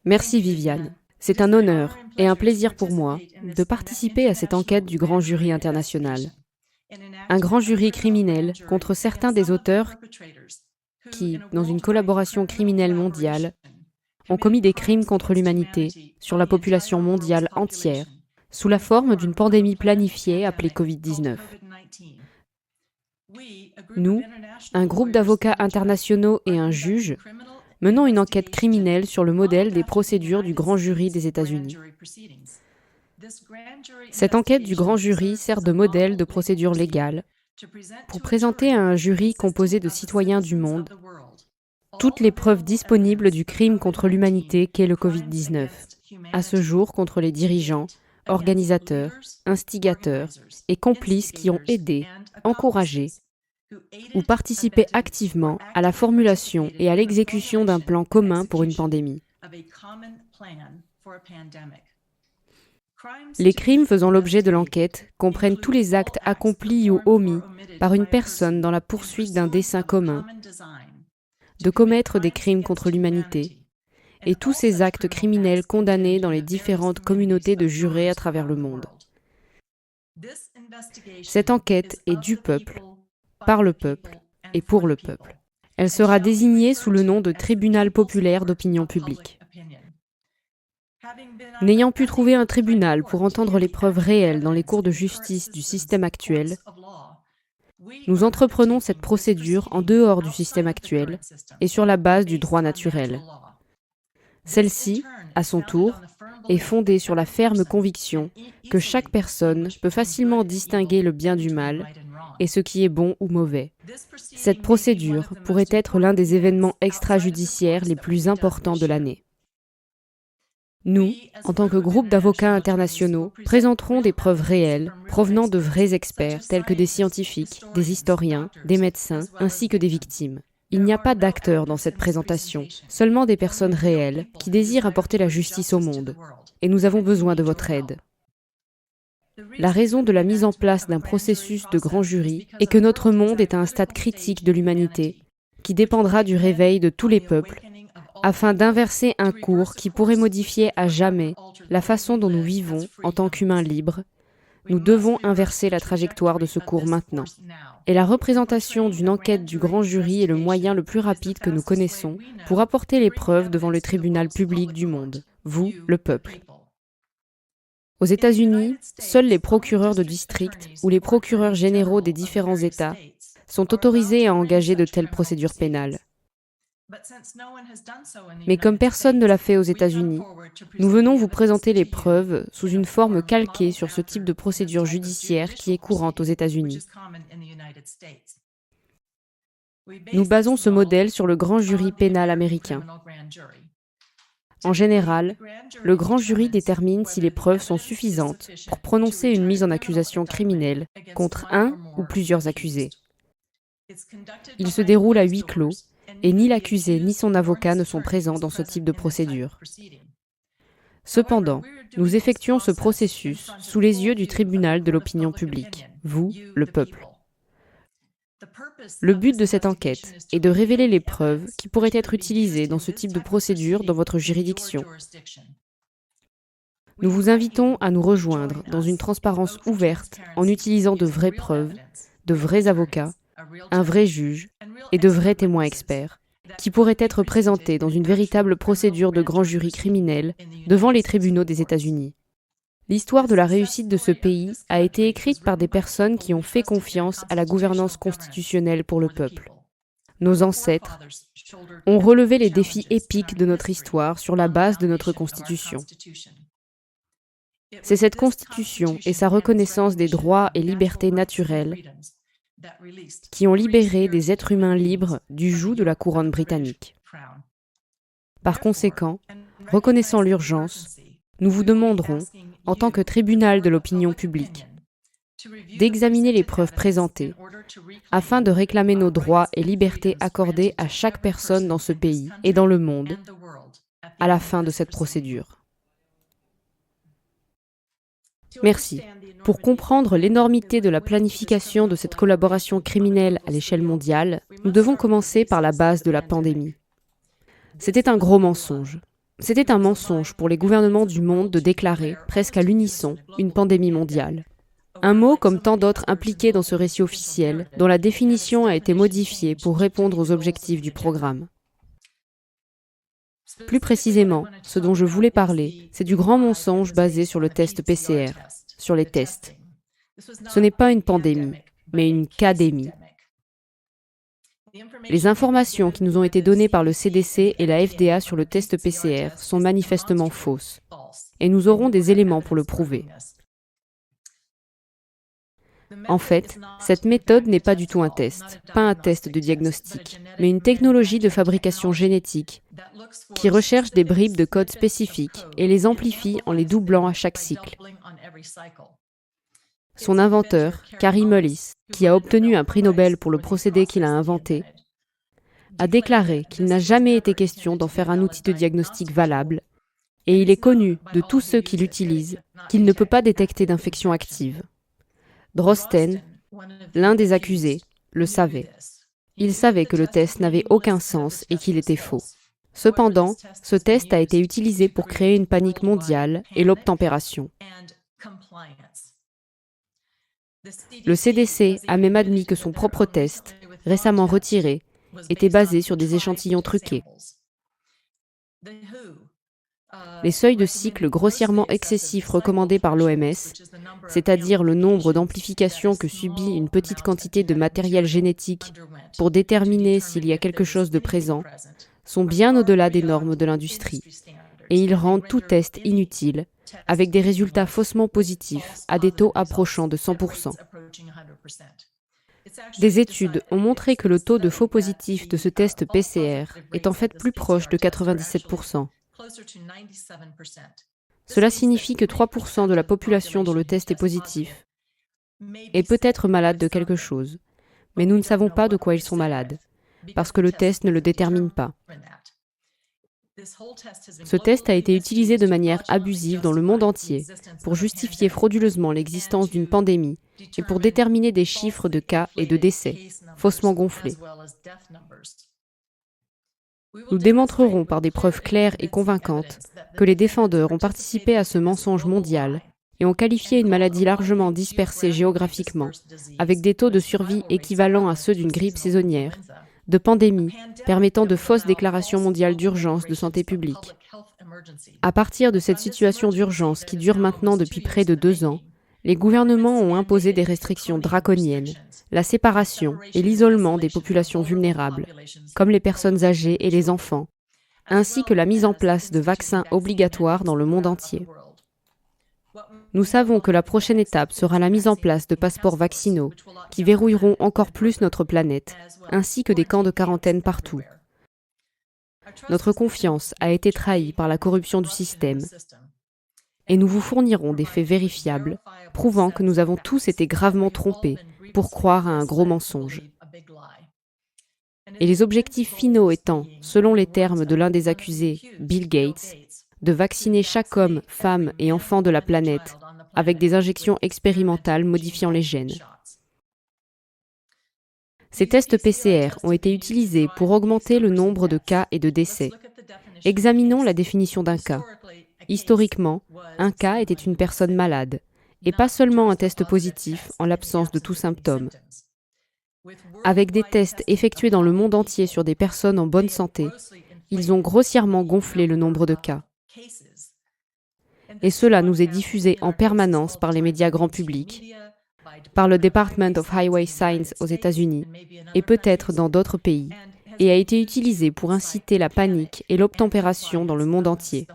Merci Viviane. C'est un honneur et un plaisir pour moi de participer à cette enquête du grand jury international. Un grand jury criminel contre certains des auteurs qui, dans une collaboration criminelle mondiale, ont commis des crimes contre l'humanité sur la population mondiale entière sous la forme d'une pandémie planifiée appelée Covid-19. Nous, un groupe d'avocats internationaux et un juge, menons une enquête criminelle sur le modèle des procédures du grand jury des États-Unis. Cette enquête du grand jury sert de modèle de procédure légale pour présenter à un jury composé de citoyens du monde toutes les preuves disponibles du crime contre l'humanité qu'est le Covid-19, à ce jour contre les dirigeants, organisateurs, instigateurs et complices qui ont aidé, encouragé ou participé activement à la formulation et à l'exécution d'un plan commun pour une pandémie. Les crimes faisant l'objet de l'enquête comprennent tous les actes accomplis ou omis par une personne dans la poursuite d'un dessein commun, de commettre des crimes contre l'humanité, et tous ces actes criminels condamnés dans les différentes communautés de jurés à travers le monde. Cette enquête est du peuple, par le peuple et pour le peuple. Elle sera désignée sous le nom de Tribunal populaire d'opinion publique. N'ayant pu trouver un tribunal pour entendre les preuves réelles dans les cours de justice du système actuel, nous entreprenons cette procédure en dehors du système actuel et sur la base du droit naturel. Celle-ci, à son tour, est fondée sur la ferme conviction que chaque personne peut facilement distinguer le bien du mal et ce qui est bon ou mauvais. Cette procédure pourrait être l'un des événements extrajudiciaires les plus importants de l'année. Nous, en tant que groupe d'avocats internationaux, présenterons des preuves réelles provenant de vrais experts tels que des scientifiques, des historiens, des médecins, ainsi que des victimes. Il n'y a pas d'acteurs dans cette présentation, seulement des personnes réelles qui désirent apporter la justice au monde. Et nous avons besoin de votre aide. La raison de la mise en place d'un processus de grand jury est que notre monde est à un stade critique de l'humanité qui dépendra du réveil de tous les peuples afin d'inverser un cours qui pourrait modifier à jamais la façon dont nous vivons en tant qu'humains libres. Nous devons inverser la trajectoire de ce cours maintenant. Et la représentation d'une enquête du grand jury est le moyen le plus rapide que nous connaissons pour apporter les preuves devant le tribunal public du monde, vous, le peuple. Aux États-Unis, seuls les procureurs de district ou les procureurs généraux des différents États sont autorisés à engager de telles procédures pénales. Mais comme personne ne l'a fait aux États-Unis, nous venons vous présenter les preuves sous une forme calquée sur ce type de procédure judiciaire qui est courante aux États-Unis. Nous basons ce modèle sur le grand jury pénal américain. En général, le grand jury détermine si les preuves sont suffisantes pour prononcer une mise en accusation criminelle contre un ou plusieurs accusés. Il se déroule à huis clos et ni l'accusé ni son avocat ne sont présents dans ce type de procédure. Cependant, nous effectuons ce processus sous les yeux du tribunal de l'opinion publique, vous, le peuple. Le but de cette enquête est de révéler les preuves qui pourraient être utilisées dans ce type de procédure dans votre juridiction. Nous vous invitons à nous rejoindre dans une transparence ouverte en utilisant de vraies preuves, de vrais avocats, un vrai juge et de vrais témoins experts, qui pourraient être présentés dans une véritable procédure de grand jury criminel devant les tribunaux des États-Unis. L'histoire de la réussite de ce pays a été écrite par des personnes qui ont fait confiance à la gouvernance constitutionnelle pour le peuple. Nos ancêtres ont relevé les défis épiques de notre histoire sur la base de notre Constitution. C'est cette Constitution et sa reconnaissance des droits et libertés naturelles qui ont libéré des êtres humains libres du joug de la couronne britannique. Par conséquent, reconnaissant l'urgence, nous vous demanderons, en tant que tribunal de l'opinion publique, d'examiner les preuves présentées afin de réclamer nos droits et libertés accordés à chaque personne dans ce pays et dans le monde à la fin de cette procédure. Merci. Pour comprendre l'énormité de la planification de cette collaboration criminelle à l'échelle mondiale, nous devons commencer par la base de la pandémie. C'était un gros mensonge. C'était un mensonge pour les gouvernements du monde de déclarer, presque à l'unisson, une pandémie mondiale. Un mot comme tant d'autres impliqués dans ce récit officiel, dont la définition a été modifiée pour répondre aux objectifs du programme. Plus précisément, ce dont je voulais parler, c'est du grand mensonge basé sur le test PCR, sur les tests. Ce n'est pas une pandémie, mais une cadémie. Les informations qui nous ont été données par le CDC et la FDA sur le test PCR sont manifestement fausses, et nous aurons des éléments pour le prouver. En fait, cette méthode n'est pas du tout un test, pas un test de diagnostic, mais une technologie de fabrication génétique qui recherche des bribes de code spécifiques et les amplifie en les doublant à chaque cycle. Son inventeur, Kary Mullis, qui a obtenu un prix Nobel pour le procédé qu'il a inventé, a déclaré qu'il n'a jamais été question d'en faire un outil de diagnostic valable, et il est connu de tous ceux qui l'utilisent qu'il ne peut pas détecter d'infection active. Drosten, l'un des accusés, le savait. Il savait que le test n'avait aucun sens et qu'il était faux. Cependant, ce test a été utilisé pour créer une panique mondiale et l'obtempération. Le CDC a même admis que son propre test, récemment retiré, était basé sur des échantillons truqués. Les seuils de cycle grossièrement excessifs recommandés par l'OMS, c'est-à-dire le nombre d'amplifications que subit une petite quantité de matériel génétique pour déterminer s'il y a quelque chose de présent, sont bien au-delà des normes de l'industrie, et ils rendent tout test inutile, avec des résultats faussement positifs à des taux approchant de 100%. Des études ont montré que le taux de faux positifs de ce test PCR est en fait plus proche de 97%. Cela signifie que 3% de la population dont le test est positif est peut-être malade de quelque chose, mais nous ne savons pas de quoi ils sont malades, parce que le test ne le détermine pas. Ce test a été utilisé de manière abusive dans le monde entier pour justifier frauduleusement l'existence d'une pandémie et pour déterminer des chiffres de cas et de décès, faussement gonflés. Nous démontrerons par des preuves claires et convaincantes que les défendeurs ont participé à ce mensonge mondial et ont qualifié une maladie largement dispersée géographiquement, avec des taux de survie équivalents à ceux d'une grippe saisonnière, de pandémie permettant de fausses déclarations mondiales d'urgence de santé publique. À partir de cette situation d'urgence qui dure maintenant depuis près de 2 ans, les gouvernements ont imposé des restrictions draconiennes, la séparation et l'isolement des populations vulnérables, comme les personnes âgées et les enfants, ainsi que la mise en place de vaccins obligatoires dans le monde entier. Nous savons que la prochaine étape sera la mise en place de passeports vaccinaux qui verrouilleront encore plus notre planète, ainsi que des camps de quarantaine partout. Notre confiance a été trahie par la corruption du système et nous vous fournirons des faits vérifiables prouvant que nous avons tous été gravement trompés pour croire à un gros mensonge. Et les objectifs finaux étant, selon les termes de l'un des accusés, Bill Gates, de vacciner chaque homme, femme et enfant de la planète avec des injections expérimentales modifiant les gènes. Ces tests PCR ont été utilisés pour augmenter le nombre de cas et de décès. Examinons la définition d'un cas. Historiquement, un cas était une personne malade, et pas seulement un test positif en l'absence de tout symptôme. Avec des tests effectués dans le monde entier sur des personnes en bonne santé, ils ont grossièrement gonflé le nombre de cas. Et cela nous est diffusé en permanence par les médias grand public, par le Department of Highway Science aux États-Unis et peut-être dans d'autres pays, et a été utilisé pour inciter la panique et l'obtempération dans le monde entier.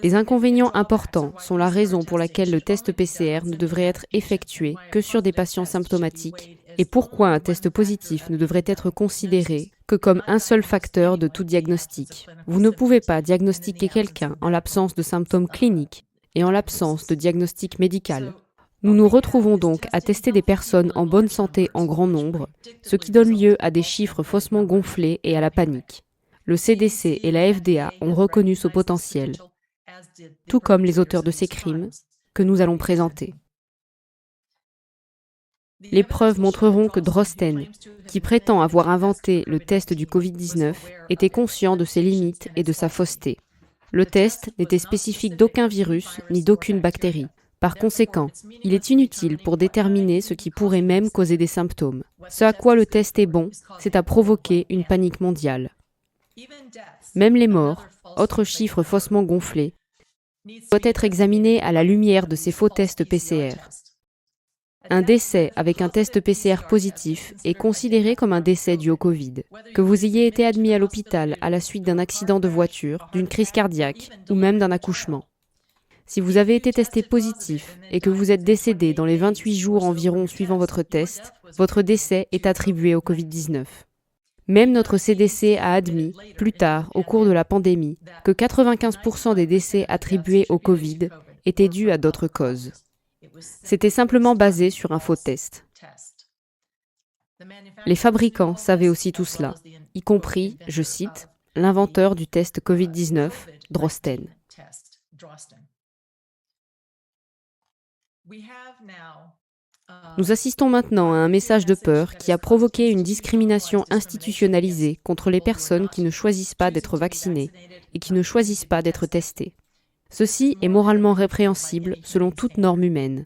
Les inconvénients importants sont la raison pour laquelle le test PCR ne devrait être effectué que sur des patients symptomatiques et pourquoi un test positif ne devrait être considéré que comme un seul facteur de tout diagnostic. Vous ne pouvez pas diagnostiquer quelqu'un en l'absence de symptômes cliniques et en l'absence de diagnostic médical. Nous nous retrouvons donc à tester des personnes en bonne santé en grand nombre, ce qui donne lieu à des chiffres faussement gonflés et à la panique. Le CDC et la FDA ont reconnu ce potentiel, tout comme les auteurs de ces crimes que nous allons présenter. Les preuves montreront que Drosten, qui prétend avoir inventé le test du Covid-19, était conscient de ses limites et de sa fausseté. Le test n'était spécifique d'aucun virus ni d'aucune bactérie. Par conséquent, il est inutile pour déterminer ce qui pourrait même causer des symptômes. Ce à quoi le test est bon, c'est à provoquer une panique mondiale. Même les morts, autre chiffre faussement gonflé, doit être examiné à la lumière de ces faux tests PCR. Un décès avec un test PCR positif est considéré comme un décès dû au Covid. Que vous ayez été admis à l'hôpital à la suite d'un accident de voiture, d'une crise cardiaque ou même d'un accouchement. Si vous avez été testé positif et que vous êtes décédé dans les 28 jours environ suivant votre test, votre décès est attribué au Covid-19. Même notre CDC a admis, plus tard, au cours de la pandémie, que 95% des décès attribués au Covid étaient dus à d'autres causes. C'était simplement basé sur un faux test. Les fabricants savaient aussi tout cela, y compris, je cite, l'inventeur du test Covid-19, Drosten. Nous assistons maintenant à un message de peur qui a provoqué une discrimination institutionnalisée contre les personnes qui ne choisissent pas d'être vaccinées et qui ne choisissent pas d'être testées. Ceci est moralement répréhensible selon toute norme humaine.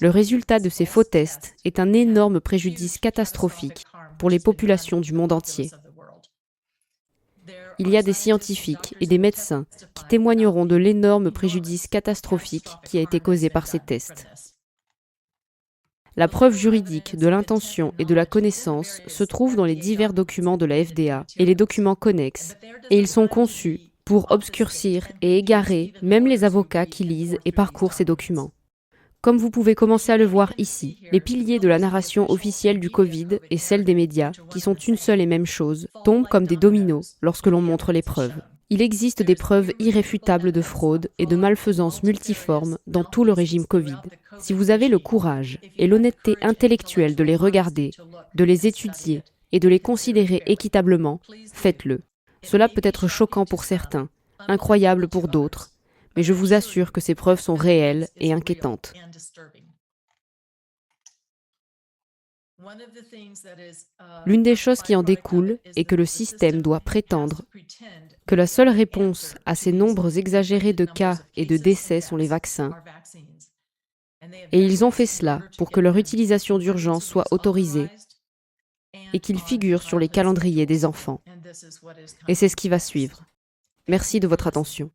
Le résultat de ces faux tests est un énorme préjudice catastrophique pour les populations du monde entier. Il y a des scientifiques et des médecins qui témoigneront de l'énorme préjudice catastrophique qui a été causé par ces tests. La preuve juridique de l'intention et de la connaissance se trouve dans les divers documents de la FDA et les documents connexes, et ils sont conçus pour obscurcir et égarer même les avocats qui lisent et parcourent ces documents. Comme vous pouvez commencer à le voir ici, les piliers de la narration officielle du Covid et celle des médias, qui sont une seule et même chose, tombent comme des dominos lorsque l'on montre les preuves. Il existe des preuves irréfutables de fraude et de malfaisance multiformes dans tout le régime Covid. Si vous avez le courage et l'honnêteté intellectuelle de les regarder, de les étudier et de les considérer équitablement, faites-le. Cela peut être choquant pour certains, incroyable pour d'autres, mais je vous assure que ces preuves sont réelles et inquiétantes. L'une des choses qui en découle est que le système doit prétendre que la seule réponse à ces nombres exagérés de cas et de décès sont les vaccins. Et ils ont fait cela pour que leur utilisation d'urgence soit autorisée et qu'ils figurent sur les calendriers des enfants. Et c'est ce qui va suivre. Merci de votre attention.